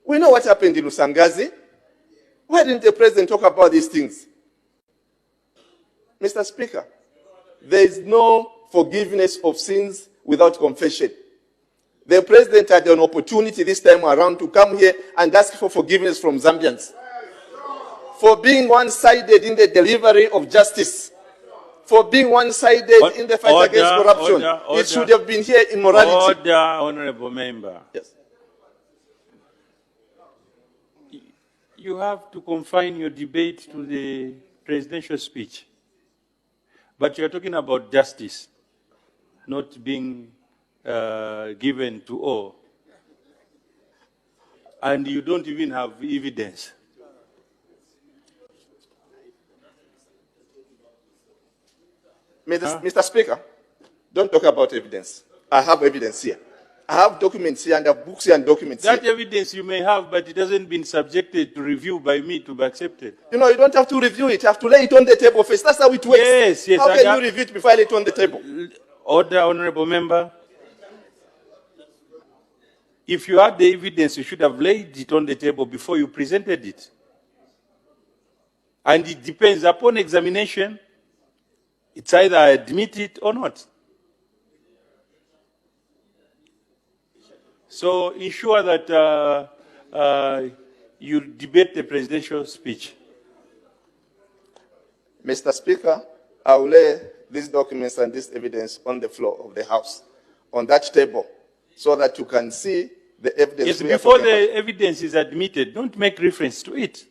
We know what happened in Usangazi. Why didn't the president talk about these things? Mr. Speaker, there is no forgiveness of sins without confession. The president had an opportunity this time around to come here and ask for forgiveness from Zambians for being one-sided in the delivery of justice, for being one-sided in the fight against corruption. It should have been here in morality. Order, honorable member. Yes. You have to confine your debate to the presidential speech. But you're talking about justice not being given to all. And you don't even have evidence. Mr. Speaker, don't talk about evidence. I have evidence here. I have documents here and I have books here and documents that here. Evidence you may have, but it hasn't been subjected to review by me to be accepted. You know, you don't have to review it. You have to lay it on the table first. That's how it works. Yes, yes. How can you review it before I lay it on the table? Order, honorable member. If you had the evidence, you should have laid it on the table before you presented it. And it depends upon examination. It's either I admit it or not. So ensure that you debate the presidential speech. Mr. Speaker, I will lay these documents and this evidence on the floor of the House, on that table, so that you can see the evidence. Yes, before the evidence is admitted, don't make reference to it.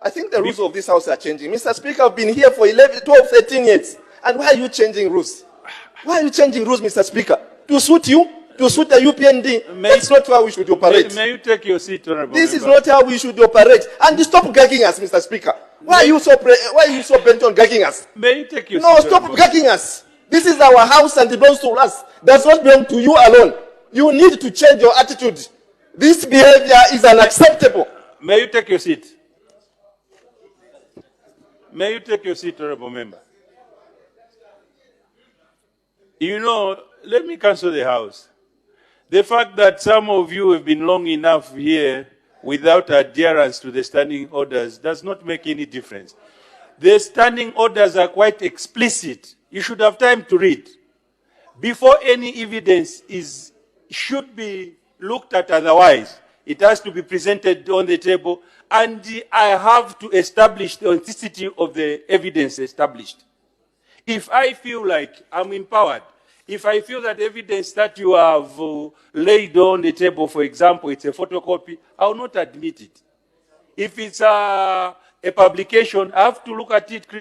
I think the rules of this House are changing. Mr. Speaker, I've been here for 11, 12, 13 years. And why are you changing rules? Why are you changing rules, Mr. Speaker? To suit you? To suit the UPND? That's not how we should operate. May you take your seat, honorable This member. is not how we should operate. And stop gagging us, Mr. Speaker. Why are you so bent on gagging us? May you take your No, seat? stop gagging us. This is our house and it belongs to us. Does not belong to you alone. You need to change your attitude. This behavior is unacceptable. May you take your seat? May you take your seat, honorable member? You know, let me cancel the House. The fact that some of you have been long enough here without adherence to the standing orders does not make any difference. The standing orders are quite explicit. You should have time to read. Before any evidence should be looked at otherwise, it has to be presented on the table, and I have to establish the authenticity of the evidence established. If I feel like I'm empowered, if I feel that evidence that you have laid on the table, for example, it's a photocopy, I will not admit it. If it's a publication, I have to look at it critically.